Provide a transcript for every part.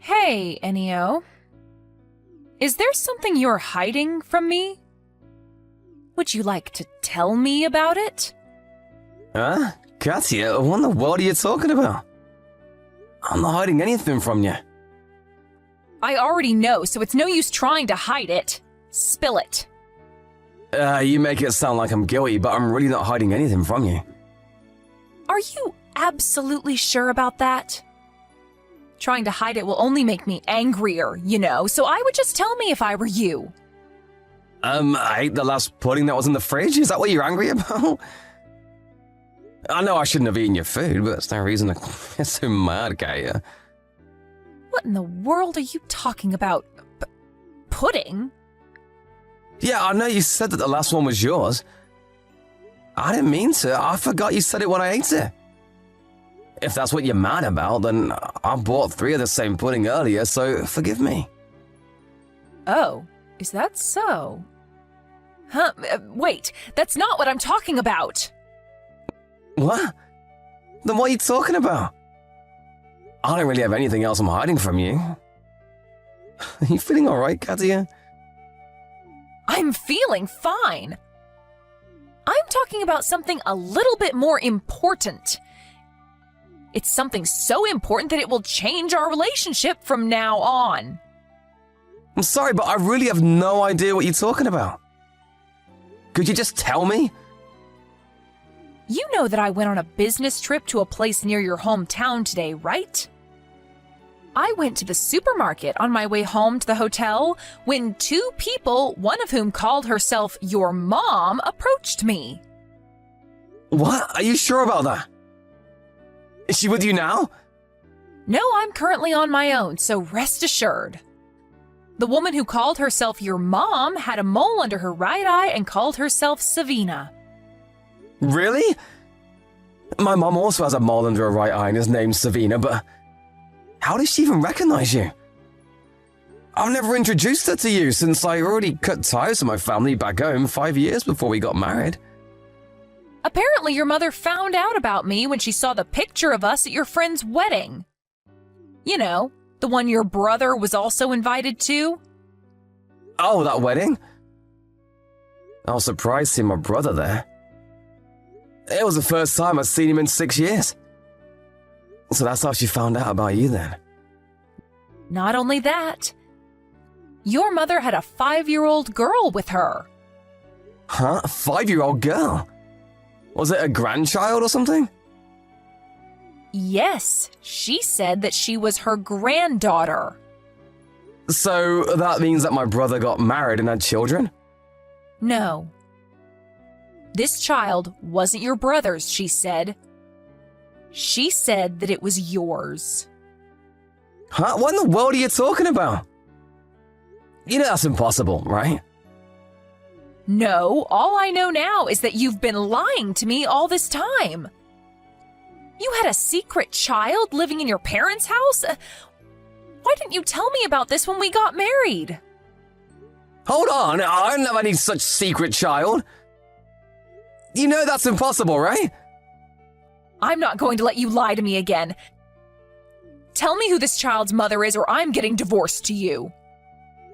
Hey, Enio. Is there something you're hiding from me? Would you like to tell me about it? Huh? Katya, what in the world are you talking about? I'm not hiding anything from you. I already know, so it's no use trying to hide it. Spill it. You make it sound like I'm guilty, but I'm really not hiding anything from you. Are you absolutely sure about that? Trying to hide it will only make me angrier, so I would just tell me if I were you. I ate the last pudding that was in the fridge? Is that what you're angry about? I know I shouldn't have eaten your food, but that's no reason to get so mad, Katya. What in the world are you talking about? Pudding? Yeah, I know you said that the last one was yours. I didn't mean to. I forgot you said it when I ate it. If that's what you're mad about, then I bought 3 of the same pudding earlier, so forgive me. Oh, is that so? Huh, wait, that's not what I'm talking about. What? Then what are you talking about? I don't really have anything else I'm hiding from you. Are you feeling alright, Katya? I'm feeling fine. I'm talking about something a little bit more important. It's something so important that it will change our relationship from now on. I'm sorry, but I really have no idea what you're talking about. Could you just tell me? You know that I went on a business trip to a place near your hometown today, right? I went to the supermarket on my way home to the hotel when 2 people, one of whom called herself your mom, approached me. What? Are you sure about that? Is she with you now? No, I'm currently on my own, so rest assured. The woman who called herself your mom had a mole under her right eye and called herself Savina. Really? My mom also has a mole under her right eye and is named Savina, but how does she even recognize you? I've never introduced her to you since I already cut ties with my family back home 5 years before we got married. Apparently your mother found out about me when she saw the picture of us at your friend's wedding. You know, the one your brother was also invited to. Oh, that wedding? I was surprised seeing my brother there. It was the first time I'd seen him in 6 years. So that's how she found out about you then. Not only that, your mother had a 5-year-old girl with her. Huh? A 5-year-old girl? Was it a grandchild or something? Yes, she said that she was her granddaughter. So that means that my brother got married and had children? No. This child wasn't your brother's, she said. She said that it was yours. Huh? What in the world are you talking about? You know that's impossible, right? No, all I know now is that you've been lying to me all this time. You had a secret child living in your parents' house? Why didn't you tell me about this when we got married? Hold on, I don't have any such secret child. You know that's impossible, right? I'm not going to let you lie to me again. Tell me who this child's mother is or I'm getting divorced to you.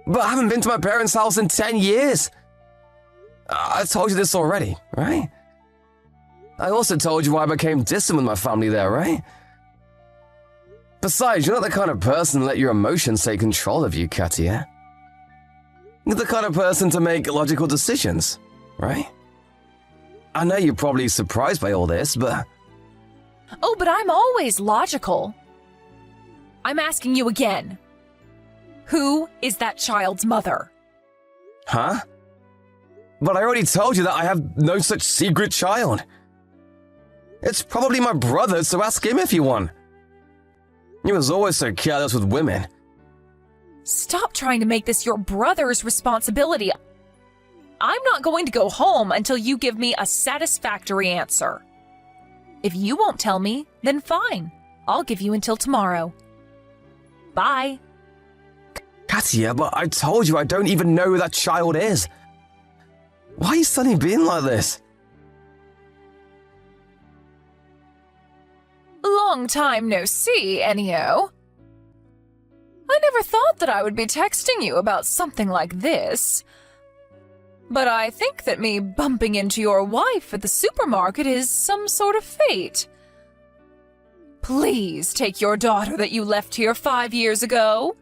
But I haven't been to my parents' house in 10 years. I told you this already, right? I also told you why I became distant with my family there, right? Besides, you're not the kind of person to let your emotions take control of you, Katya. You're the kind of person to make logical decisions, right? I know you're probably surprised by all this, but... Oh, but I'm always logical. I'm asking you again. Who is that child's mother? Huh? But I already told you that I have no such secret child. It's probably my brother, so ask him if you want. He was always so careless with women. Stop trying to make this your brother's responsibility. I'm not going to go home until you give me a satisfactory answer. If you won't tell me, then fine. I'll give you until tomorrow. Bye. Katya, but I told you I don't even know who that child is. Why are you suddenly being like this? Long time no see, Enio. never thought that I would be texting you about something like this. But I think that me bumping into your wife at the supermarket is some sort of fate. Please take your daughter that you left here 5 years ago.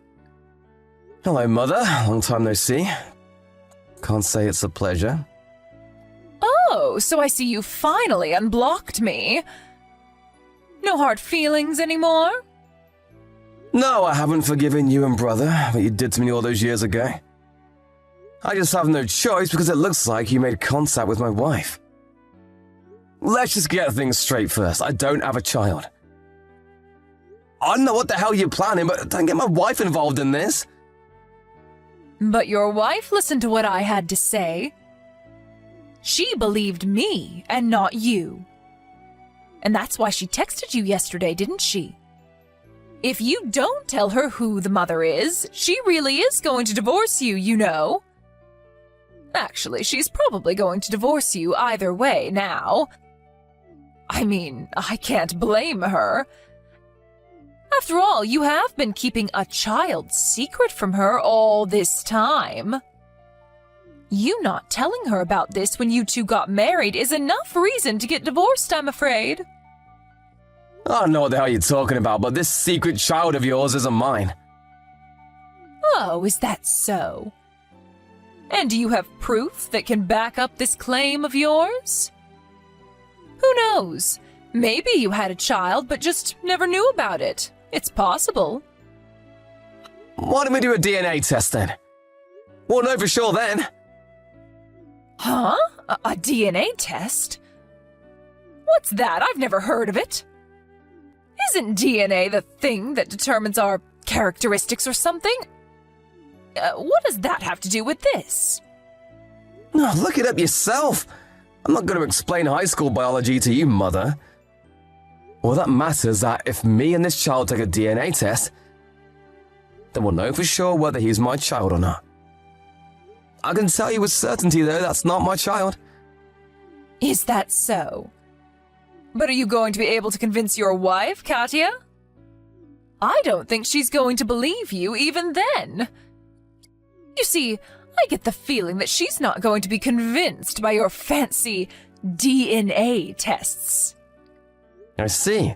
Hello, Mother. Long time no see. Can't say it's a pleasure. Oh, so I see you finally unblocked me. No hard feelings anymore? No, I haven't forgiven you and Brother what you did to me all those years ago. I just have no choice because it looks like you made contact with my wife. Let's just get things straight first. I don't have a child. I don't know what the hell you're planning, but don't get my wife involved in this. But your wife listened to what I had to say. She believed me and not you. And that's why she texted you yesterday, didn't she? If you don't tell her who the mother is, she really is going to divorce you, you know. Actually, she's probably going to divorce you either way now. I mean, I can't blame her. After all, you have been keeping a child's secret from her all this time. You not telling her about this when you two got married is enough reason to get divorced, I'm afraid. I don't know what the hell you're talking about, but this secret child of yours isn't mine. Oh, is that so? And do you have proof that can back up this claim of yours? Who knows? Maybe you had a child but just never knew about it. It's possible. Why don't we do a DNA test then? We'll know for sure then. Huh? A DNA test? What's that? I've never heard of it. Isn't DNA the thing that determines our characteristics or something? What does that have to do with this? No, look it up yourself. I'm not going to explain high school biology to you, Mother. All that matters is that if me and this child take a DNA test, then we'll know for sure whether he's my child or not. I can tell you with certainty, though, that's not my child. Is that so? But are you going to be able to convince your wife, Katya? I don't think she's going to believe you even then. You see, I get the feeling that she's not going to be convinced by your fancy DNA tests. I see.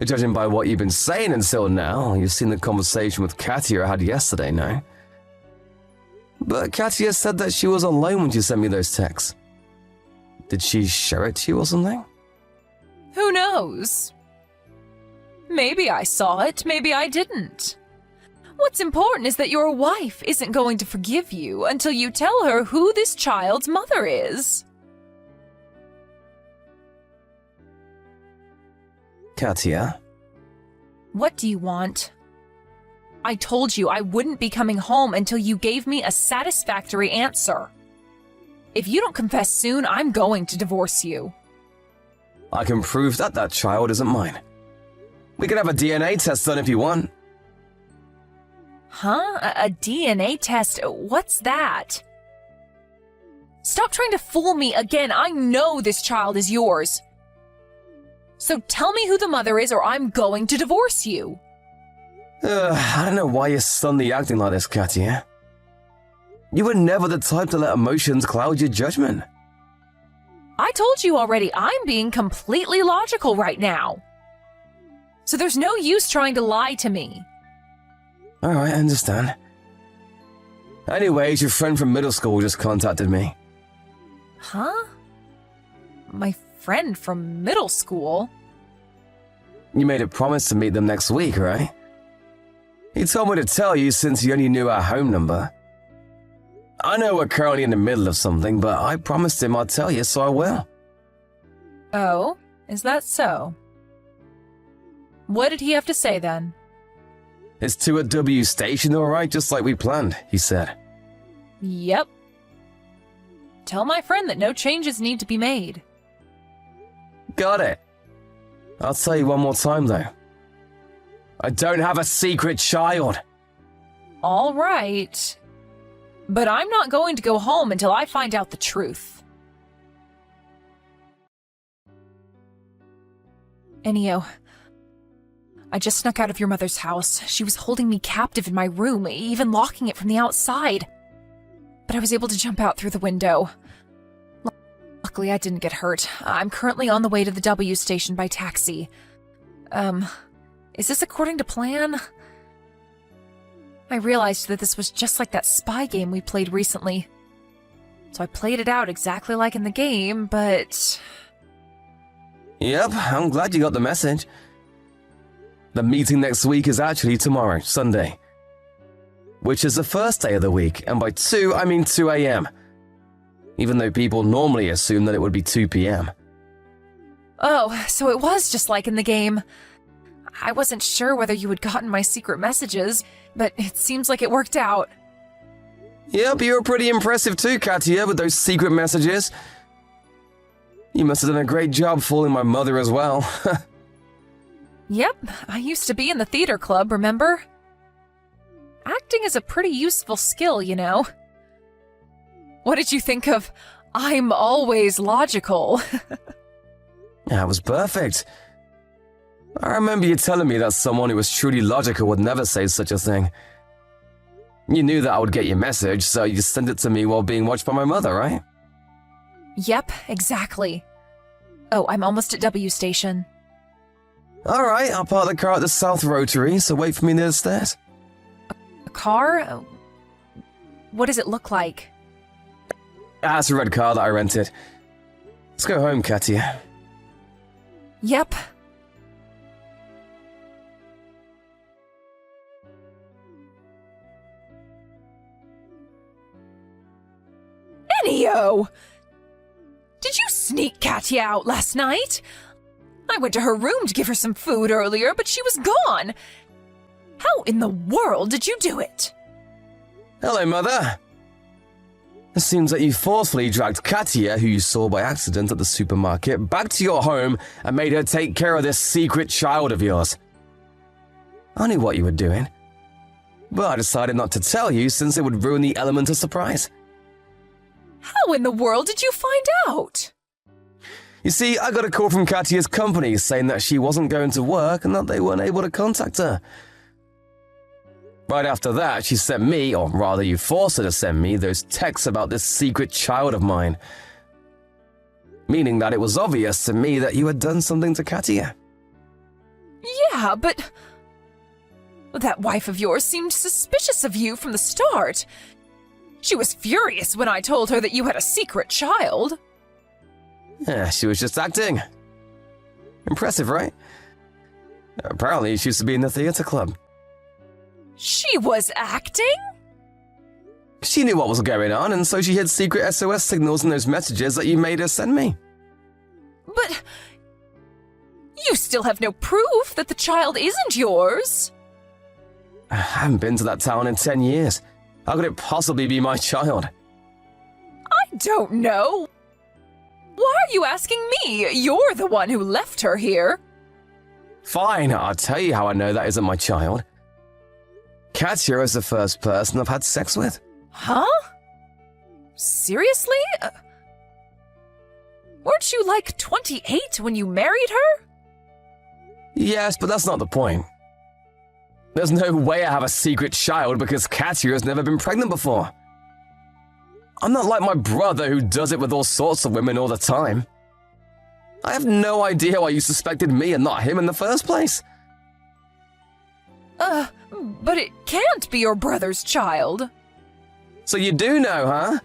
Judging by what you've been saying until now, you've seen the conversation with Katya I had yesterday, no? But Katya said that she was alone when she sent me those texts. Did she show it to you or something? Who knows? Maybe I saw it, maybe I didn't. What's important is that your wife isn't going to forgive you until you tell her who this child's mother is. Katya? What do you want? I told you I wouldn't be coming home until you gave me a satisfactory answer. If you don't confess soon, I'm going to divorce you. I can prove that that child isn't mine. We can have a DNA test done if you want. Huh? A DNA test? What's that? Stop trying to fool me again. I know this child is yours. So tell me who the mother is or I'm going to divorce you. I don't know why you're suddenly acting like this, Katya. You were never the type to let emotions cloud your judgment. I told you already, I'm being completely logical right now. So there's no use trying to lie to me. Alright, I understand. Anyways, your friend from middle school just contacted me. Huh? My friend from middle school? You made a promise to meet them next week, right? He told me to tell you since he only knew our home number. I know we're currently in the middle of something, but I promised him I'd tell you, so I will. Oh, is that so? What did he have to say then? It's to a W station, alright, just like we planned, he said. Yep. Tell my friend that no changes need to be made. Got it. I'll tell you one more time, though. I don't have a secret child. All right. But I'm not going to go home until I find out the truth. Enio, I just snuck out of your mother's house. She was holding me captive in my room, even locking it from the outside. But I was able to jump out through the window. Luckily, I didn't get hurt. I'm currently on the way to the W station by taxi. Is this according to plan? I realized that this was just like that spy game we played recently. So I played it out exactly like in the game, but... Yep, I'm glad you got the message. The meeting next week is actually tomorrow, Sunday. Which is the first day of the week, and by 2, I mean 2 a.m. Even though people normally assume that it would be 2 p.m. Oh, so it was just like in the game. I wasn't sure whether you had gotten my secret messages, but it seems like it worked out. Yep, you were pretty impressive too, Katia, with those secret messages. You must have done a great job fooling my mother as well. Yep, I used to be in the theater club, remember? Acting is a pretty useful skill, you know. What did you think of "I'm always logical"? That was perfect. I remember you telling me that someone who was truly logical would never say such a thing. You knew that I would get your message, so you sent it to me while being watched by my mother, right? Yep, exactly. Oh, I'm almost at W Station. Alright, I'll park the car at the South Rotary, so wait for me near the stairs. A car? What does it look like? That's a red car that I rented. Let's go home, Katia. Yep. Enio! Did you sneak Katia out last night? I went to her room to give her some food earlier, but she was gone. How in the world did you do it? Hello, Mother. It seems that you forcefully dragged Katia, who you saw by accident at the supermarket, back to your home and made her take care of this secret child of yours. I knew what you were doing, but I decided not to tell you since it would ruin the element of surprise. How in the world did you find out? You see, I got a call from Katia's company saying that she wasn't going to work and that they weren't able to contact her. Right after that, she sent me, or rather you forced her to send me, those texts about this secret child of mine. Meaning that it was obvious to me that you had done something to Katia. Yeah, but... that wife of yours seemed suspicious of you from the start. She was furious when I told her that you had a secret child. Yeah, she was just acting. Impressive, right? Apparently, she used to be in the theater club. She was acting? She knew what was going on, and so she hid secret SOS signals in those messages that you made her send me. But... you still have no proof that the child isn't yours. I haven't been to that town in 10 years. How could it possibly be my child? I don't know. Why are you asking me? You're the one who left her here. Fine, I'll tell you how I know that isn't my child. Katia is the first person I've had sex with. Huh? Seriously? Weren't you like 28 when you married her? Yes, but that's not the point. There's no way I have a secret child because Katia has never been pregnant before. I'm not like my brother who does it with all sorts of women all the time. I have no idea why you suspected me and not him in the first place. But it can't be your brother's child. So you do know, huh?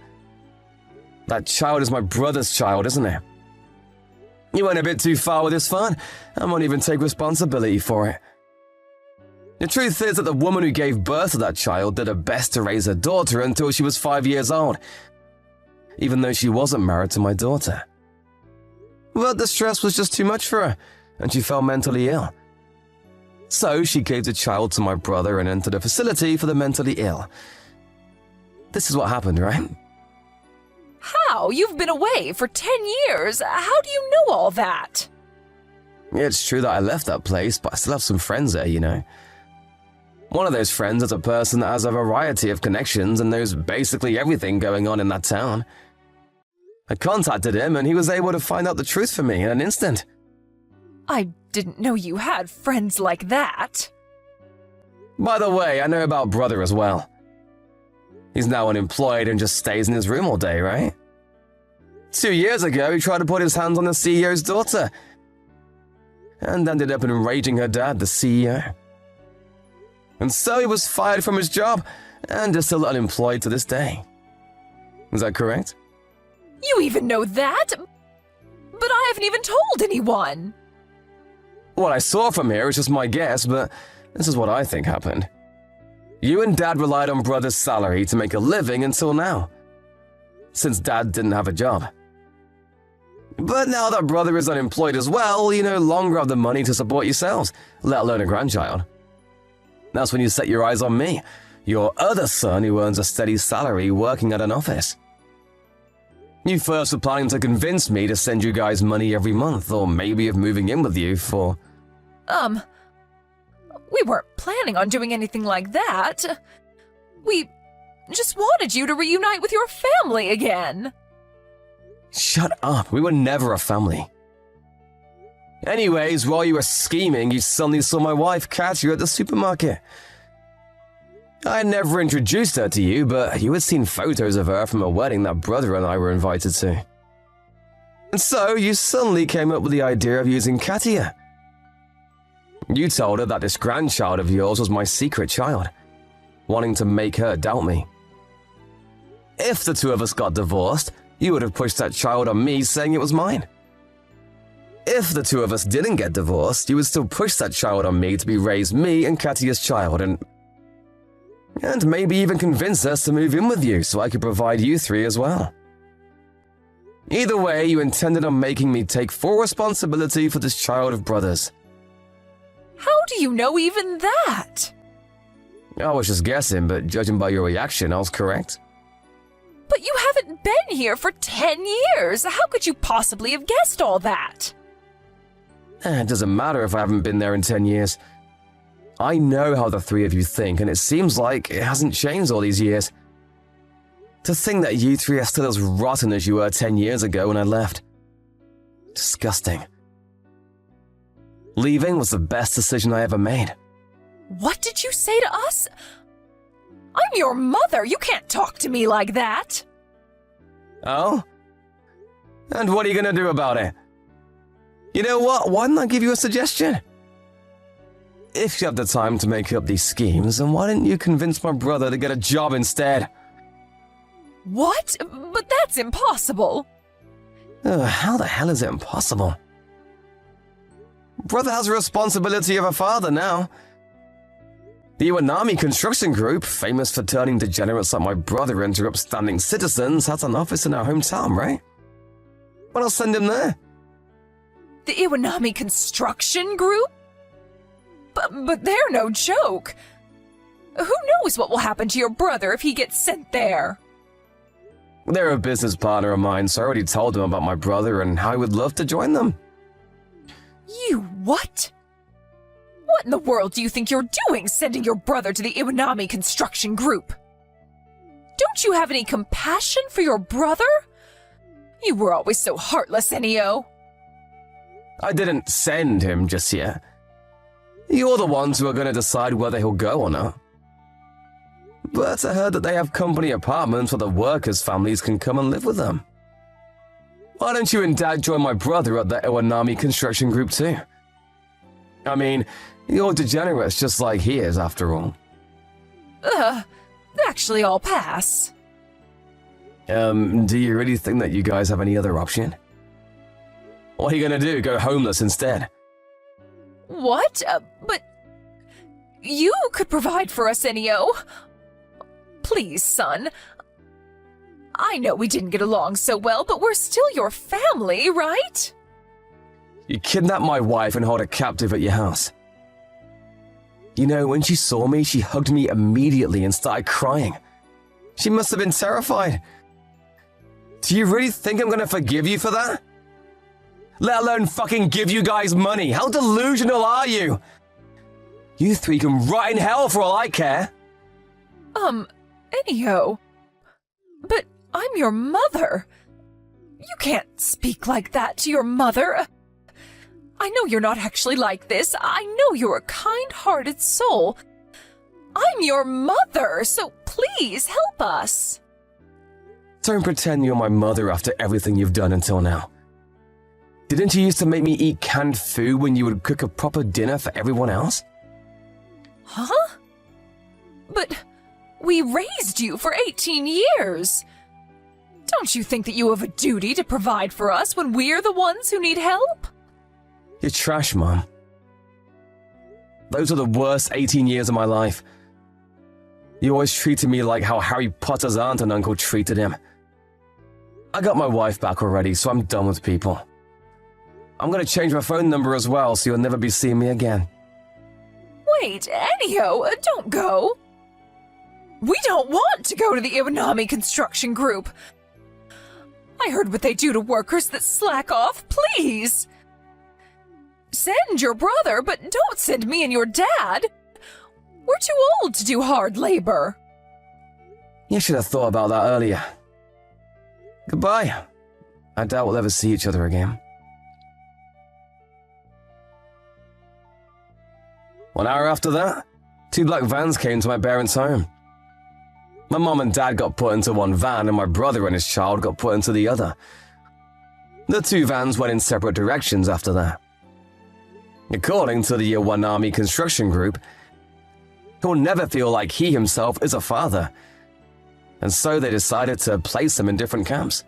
That child is my brother's child, isn't it? You went a bit too far with this fun. I won't even take responsibility for it. The truth is that the woman who gave birth to that child did her best to raise her daughter until she was 5 years old, even though she wasn't married to my daughter. But the stress was just too much for her, and she fell mentally ill. So she gave the child to my brother and entered a facility for the mentally ill. This is what happened, right? How? You've been away for 10 years. How do you know all that? It's true that I left that place, but I still have some friends there, you know. One of those friends is a person that has a variety of connections and knows basically everything going on in that town. I contacted him and he was able to find out the truth for me in an instant. I didn't know you had friends like that. By the way, I know about brother as well. He's now unemployed and just stays in his room all day, right? 2 years ago, he tried to put his hands on the CEO's daughter and ended up enraging her dad, the CEO. And so he was fired from his job and is still unemployed to this day. Is that correct? You even know that? But I haven't even told anyone. What I saw from here is just my guess, but this is what I think happened. You and Dad relied on brother's salary to make a living until now, since Dad didn't have a job. But now that brother is unemployed as well, you no longer have the money to support yourselves, let alone a grandchild. That's when you set your eyes on me, your other son who earns a steady salary working at an office. You first were planning to convince me to send you guys money every month, or maybe of moving in with you for… We weren't planning on doing anything like that. We just wanted you to reunite with your family again. Shut up, we were never a family. Anyways, while you were scheming, you suddenly saw my wife Katya at the supermarket. I had never introduced her to you, but you had seen photos of her from a wedding that brother and I were invited to. And so you suddenly came up with the idea of using Katya. You told her that this grandchild of yours was my secret child, wanting to make her doubt me. If the two of us got divorced, you would have pushed that child on me saying it was mine. If the two of us didn't get divorced, you would still push that child on me to be raised me and Katya's child and maybe even convince us to move in with you so I could provide you three as well. Either way, you intended on making me take full responsibility for this child of brother's. How do you know even that? I was just guessing, but judging by your reaction, I was correct. But you haven't been here for 10 years. How could you possibly have guessed all that? It doesn't matter if I haven't been there in 10 years. I know how the three of you think, and it seems like it hasn't changed all these years. To think that you three are still as rotten as you were 10 years ago when I left. Disgusting. Leaving was the best decision I ever made. What did you say to us? I'm your mother. You can't talk to me like that. Oh? And what are you gonna do about it? You know what? Why don't I give you a suggestion? If you have the time to make up these schemes, then why didn't you convince my brother to get a job instead? What? But that's impossible. How the hell is it impossible? Brother has a responsibility of a father now. The Iwanami Construction Group, famous for turning degenerates like my brother into upstanding citizens, has an office in our hometown, right? Well, I'll send him there. The Iwanami Construction Group? But they're no joke. Who knows what will happen to your brother if he gets sent there? They're a business partner of mine, so I already told them about my brother and how I would love to join them. You what? What in the world do you think you're doing, sending your brother to the Iwanami Construction Group? Don't you have any compassion for your brother? You were always so heartless, Enio. I didn't send him just yet. You're the ones who are going to decide whether he'll go or not. But I heard that they have company apartments where the workers' families can come and live with them. Why don't you and Dad join my brother at the Iwanami Construction Group too? I mean, you're degenerates just like he is, after all. Actually, I'll pass. Do you really think that you guys have any other option? What are you gonna do, go homeless instead? What? But you could provide for us, Enio. Please, son. I know we didn't get along so well, but we're still your family, right? You kidnapped my wife and hold her captive at your house. You know, when she saw me, she hugged me immediately and started crying. She must have been terrified. Do you really think I'm gonna forgive you for that? Let alone fucking give you guys money. How delusional are you? You three can rot in hell for all I care. Enio. But I'm your mother. You can't speak like that to your mother. I know you're not actually like this. I know you're a kind-hearted soul. I'm your mother, so please help us. Don't pretend you're my mother after everything you've done until now. Didn't you used to make me eat canned food when you would cook a proper dinner for everyone else? Huh? But we raised you for 18 years. Don't you think that you have a duty to provide for us when we're the ones who need help? You're trash, Mom. Those are the worst 18 years of my life. You always treated me like how Harry Potter's aunt and uncle treated him. I got my wife back already, so I'm done with people. I'm gonna change my phone number as well, so you'll never be seeing me again. Wait, Enio, don't go. We don't want to go to the Iwanami construction group. I heard what they do to workers that slack off, please. Send your brother, but don't send me and your dad. We're too old to do hard labor. You should have thought about that earlier. Goodbye. I doubt we'll ever see each other again. 1 hour after that, 2 black vans came to my parents' home. My mom and dad got put into one van and my brother and his child got put into the other. The 2 vans went in separate directions after that. According to the Iwanami construction group, he'll never feel like he himself is a father, and so they decided to place him in different camps.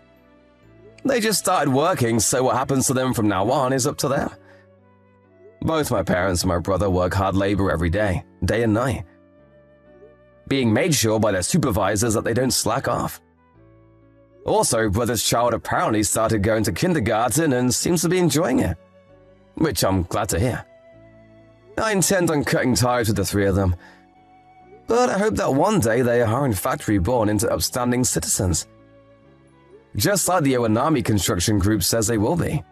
They just started working, so what happens to them from now on is up to them. Both my parents and my brother work hard labor every day, day and night, being made sure by their supervisors that they don't slack off. Also, brother's child apparently started going to kindergarten and seems to be enjoying it, which I'm glad to hear. I intend on cutting ties with the 3 of them, but I hope that one day they are in fact reborn into upstanding citizens, just like the Iwanami construction group says they will be.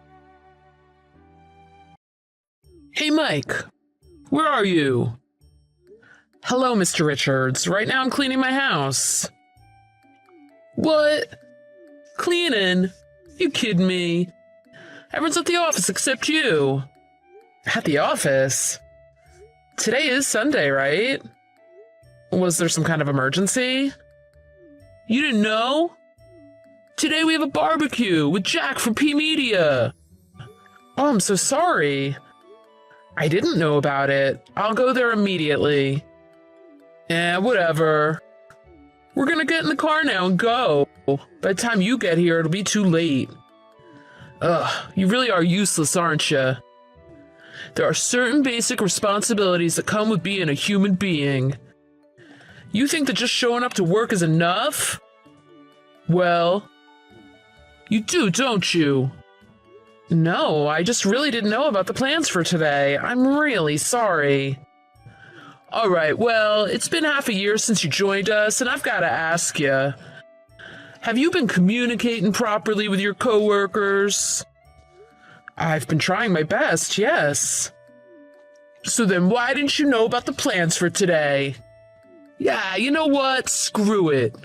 Hey, Mike. Where are you? Hello, Mr. Richards. Right now I'm cleaning my house. What? Cleaning? You kidding me? Everyone's at the office except you. At the office? Today is Sunday, right? Was there some kind of emergency? You didn't know? Today we have a barbecue with Jack from P-Media. Oh, I'm so sorry. I didn't know about it. I'll go there immediately. Whatever. We're gonna get in the car now and go. By the time you get here, it'll be too late. Ugh, you really are useless, aren't you? There are certain basic responsibilities that come with being a human being. You think that just showing up to work is enough? Well, you do, don't you? No, I just really didn't know about the plans for today. I'm really sorry. Alright, well, it's been half a year since you joined us, and I've gotta ask you. Have you been communicating properly with your coworkers? I've been trying my best, yes. So then why didn't you know about the plans for today? Yeah, you know what? Screw it.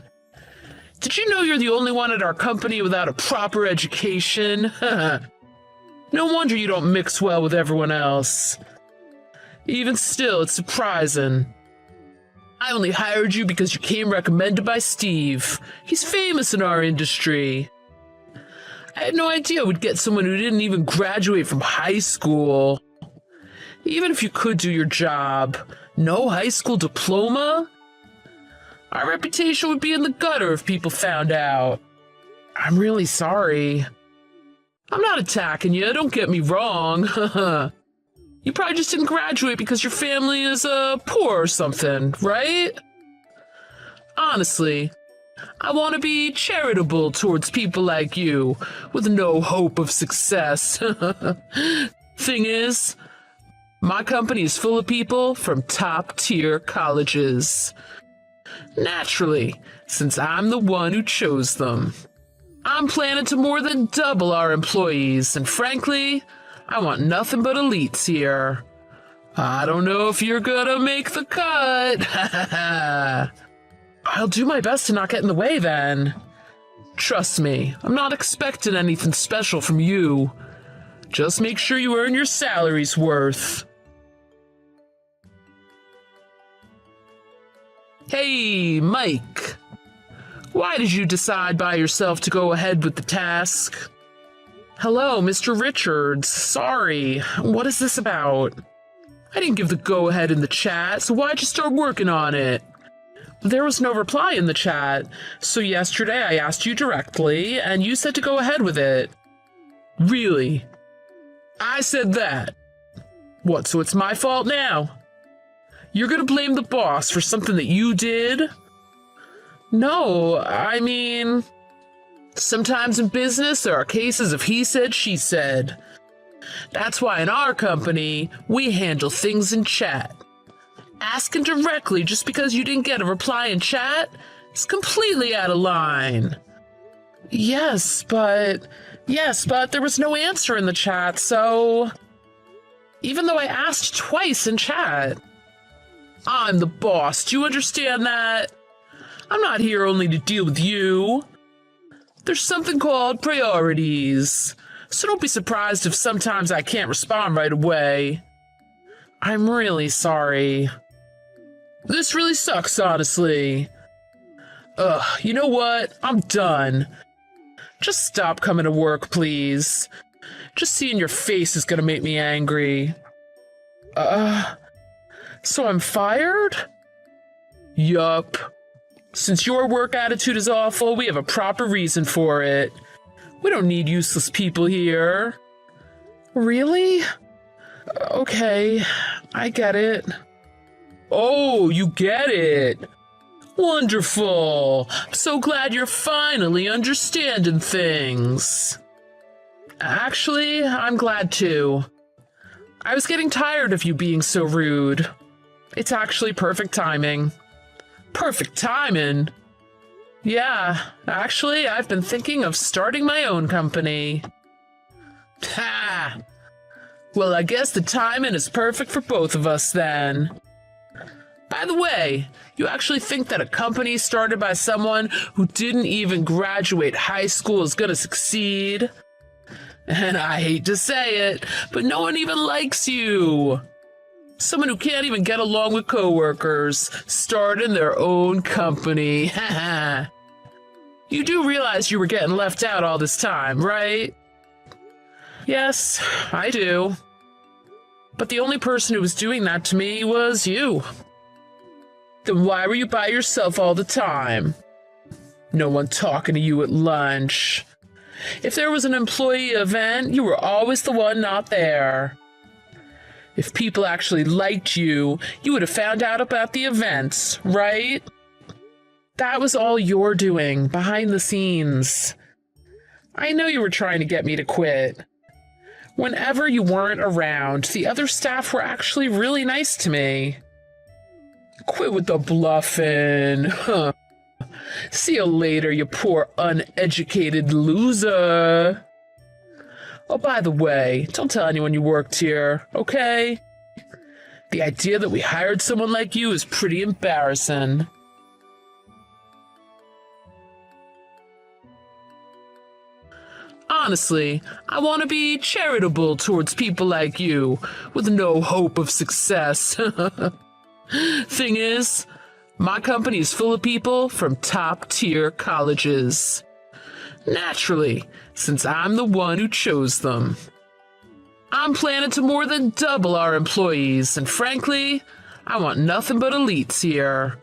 Did you know you're the only one at our company without a proper education? No wonder you don't mix well with everyone else. Even still, it's surprising. I only hired you because you came recommended by Steve. He's famous in our industry. I had no idea we'd get someone who didn't even graduate from high school. Even if you could do your job, no high school diploma? Our reputation would be in the gutter if people found out. I'm really sorry. I'm not attacking you, don't get me wrong. You probably just didn't graduate because your family is poor or something, right? Honestly, I want to be charitable towards people like you with no hope of success. Thing is, my company is full of people from top-tier colleges. Naturally, since I'm the one who chose them. I'm planning to more than double our employees, and frankly, I want nothing but elites here. I don't know if you're gonna make the cut. I'll do my best to not get in the way then. Trust me, I'm not expecting anything special from you. Just make sure you earn your salary's worth. Hey, Mike. Why did you decide by yourself to go ahead with the task? Hello, Mr. Richards. Sorry. What is this about? I didn't give the go-ahead in the chat, so why'd you start working on it? There was no reply in the chat, so yesterday I asked you directly, and you said to go ahead with it. Really? I said that. What, so it's my fault now? You're gonna blame the boss for something that you did? No, I mean, sometimes in business there are cases of he said, she said. That's why in our company, we handle things in chat. Asking directly just because you didn't get a reply in chat is completely out of line. Yes, but there was no answer in the chat, so... Even though I asked twice in chat. I'm the boss, do you understand that? I'm not here only to deal with you. There's something called priorities, so don't be surprised if sometimes I can't respond right away. I'm really sorry. This really sucks, honestly. Ugh, you know what? I'm done. Just stop coming to work, please. Just seeing your face is gonna make me angry. So I'm fired? Yup. Since your work attitude is awful, we have a proper reason for it. We don't need useless people here. Really? Okay, I get it. Oh, you get it. Wonderful. I'm so glad you're finally understanding things. Actually, I'm glad too. I was getting tired of you being so rude. It's actually perfect timing. Perfect timing? Yeah, actually, I've been thinking of starting my own company. Ha! Well, I guess the timing is perfect for both of us then. By the way, you actually think that a company started by someone who didn't even graduate high school is gonna succeed? And I hate to say it, but no one even likes you. Someone who can't even get along with coworkers, starting their own company. You do realize you were getting left out all this time, right? Yes, I do. But the only person who was doing that to me was you. Then why were you by yourself all the time? No one talking to you at lunch. If there was an employee event, you were always the one not there. If people actually liked you, you would have found out about the events, right? That was all you're doing, behind the scenes. I know you were trying to get me to quit. Whenever you weren't around, the other staff were actually really nice to me. Quit with the bluffing. Huh. See you later, you poor uneducated loser. Oh, by the way, don't tell anyone you worked here, okay? The idea that we hired someone like you is pretty embarrassing. Honestly, I want to be charitable towards people like you, with no hope of success. Thing is, my company is full of people from top-tier colleges. Naturally, since I'm the one who chose them. I'm planning to more than double our employees, and frankly, I want nothing but elites here.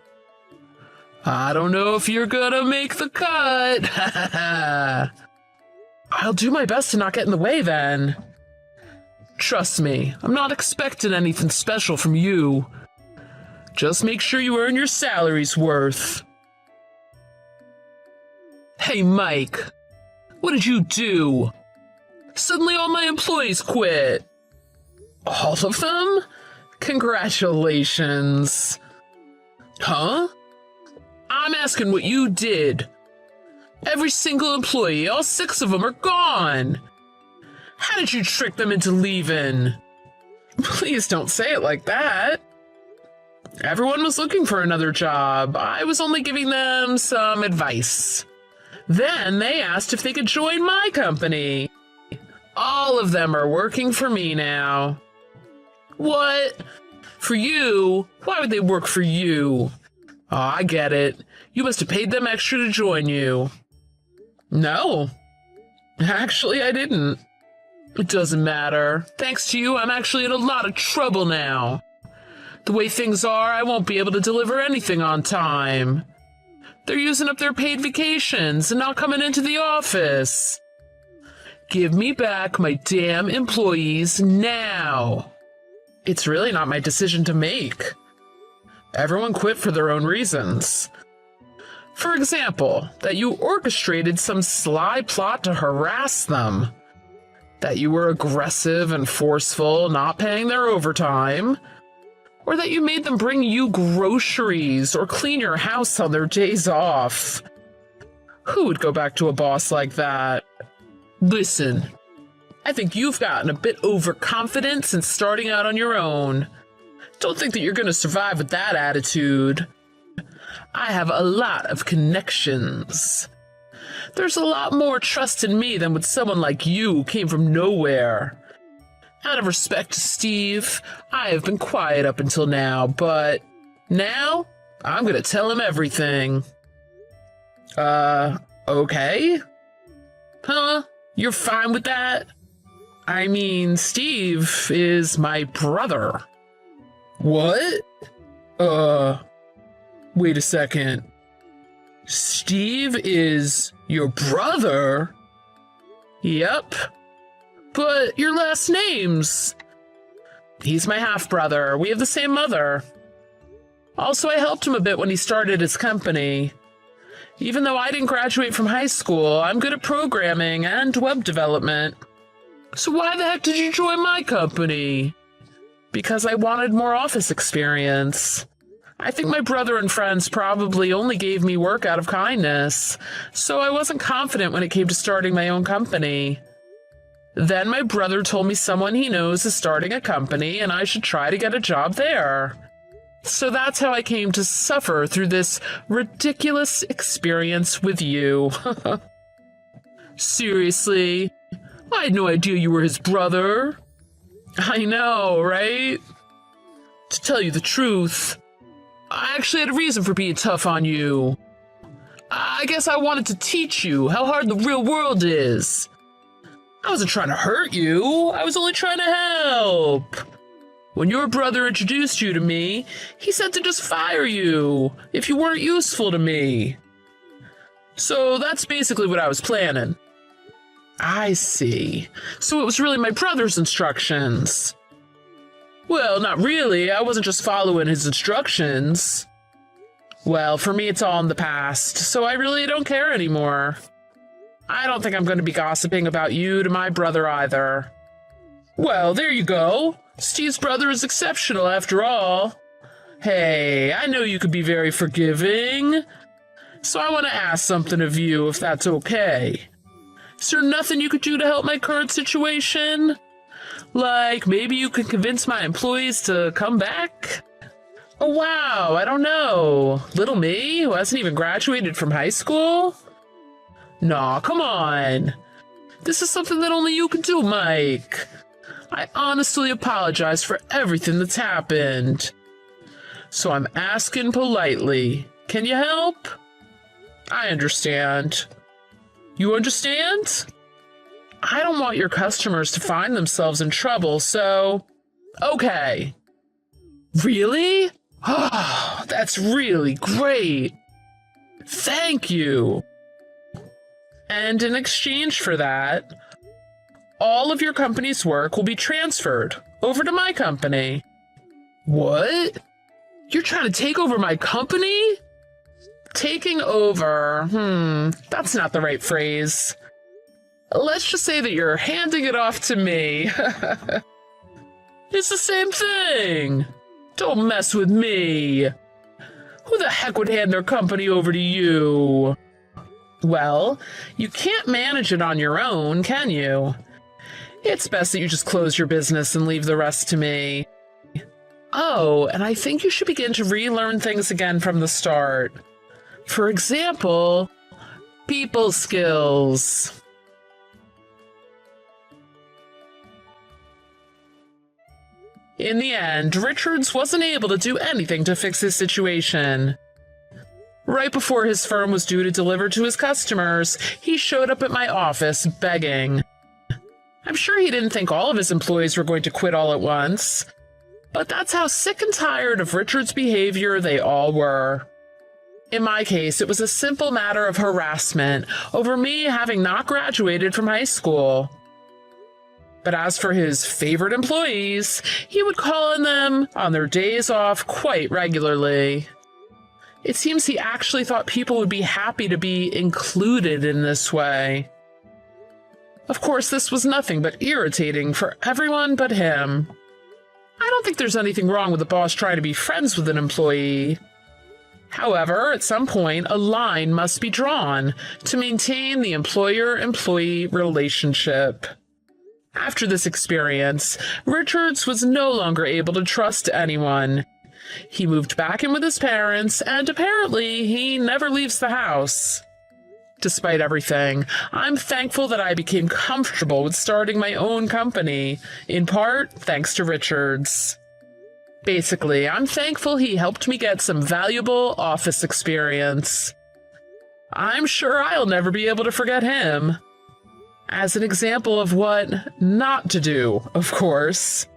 I don't know if you're gonna make the cut. I'll do my best to not get in the way then. Trust me, I'm not expecting anything special from you. Just make sure you earn your salary's worth. Hey, Mike. What did you do? Suddenly all my employees quit. All of them? Congratulations. Huh? I'm asking what you did. Every single employee, all 6 of them are gone. How did you trick them into leaving? Please don't say it like that. Everyone was looking for another job. I was only giving them some advice. Then they asked if they could join my company. All of them are working for me now. What? For you? Why would they work for you? Oh, I get it. You must have paid them extra to join you. No. Actually, I didn't. It doesn't matter. Thanks to you, I'm actually in a lot of trouble now. The way things are, I won't be able to deliver anything on time. They're using up their paid vacations and not coming into the office. Give me back my damn employees now. It's really not my decision to make. Everyone quit for their own reasons. For example, that you orchestrated some sly plot to harass them. That you were aggressive and forceful, not paying their overtime. Or that you made them bring you groceries or clean your house on their days off. Who would go back to a boss like that? Listen, I think you've gotten a bit overconfident since starting out on your own. Don't think that you're going to survive with that attitude. I have a lot of connections. There's a lot more trust in me than with someone like you who came from nowhere. Out of respect to Steve, I have been quiet up until now, but now I'm going to tell him everything. Okay? Huh? You're fine with that? I mean, Steve is my brother. What? Wait a second. Steve is your brother? Yep. But your last names? He's my half-brother. We have the same mother. Also, I helped him a bit when he started his company. Even though I didn't graduate from high school, I'm good at programming and web development. So why the heck did you join my company? Because I wanted more office experience. I think my brother and friends probably only gave me work out of kindness, so I wasn't confident when it came to starting my own company. Then my brother told me someone he knows is starting a company and I should try to get a job there. So that's how I came to suffer through this ridiculous experience with you. Seriously, I had no idea you were his brother. I know, right? To tell you the truth, I actually had a reason for being tough on you. I guess I wanted to teach you how hard the real world is. I wasn't trying to hurt you, I was only trying to help. When your brother introduced you to me, he said to just fire you if you weren't useful to me. So that's basically what I was planning. I see. So it was really my brother's instructions. Well, not really. I wasn't just following his instructions. Well, for me, it's all in the past, so I really don't care anymore. I don't think I'm going to be gossiping about you to my brother either. Well, there you go. Steve's brother is exceptional after all. Hey, I know you could be very forgiving. So I want to ask something of you, if that's okay. Is there nothing you could do to help my current situation? Like, maybe you could convince my employees to come back? Oh, wow, I don't know. Little me, who hasn't even graduated from high school? Nah, come on. This is something that only you can do, Mike. I honestly apologize for everything that's happened. So I'm asking politely. Can you help? I understand. You understand? I don't want your customers to find themselves in trouble, so... Okay. Really? Oh, that's really great. Thank you. And in exchange for that, all of your company's work will be transferred over to my company. What? You're trying to take over my company? Taking over, that's not the right phrase. Let's just say that you're handing it off to me. It's the same thing. Don't mess with me. Who the heck would hand their company over to you? Well, you can't manage it on your own, can you? It's best that you just close your business and leave the rest to me. Oh, and I think you should begin to relearn things again from the start. For example, people skills. In the end, Richards wasn't able to do anything to fix his situation. Right before his firm was due to deliver to his customers, he showed up at my office begging. I'm sure he didn't think all of his employees were going to quit all at once, but that's how sick and tired of Richard's behavior they all were. In my case, it was a simple matter of harassment over me having not graduated from high school. But as for his favorite employees, he would call on them on their days off quite regularly. It seems he actually thought people would be happy to be included in this way. Of course, this was nothing but irritating for everyone but him. I don't think there's anything wrong with the boss trying to be friends with an employee. However, at some point, a line must be drawn to maintain the employer-employee relationship. After this experience, Richards was no longer able to trust anyone. He moved back in with his parents, and apparently he never leaves the house. Despite everything, I'm thankful that I became comfortable with starting my own company, in part thanks to Richards. Basically, I'm thankful he helped me get some valuable office experience. I'm sure I'll never be able to forget him. As an example of what not to do, of course.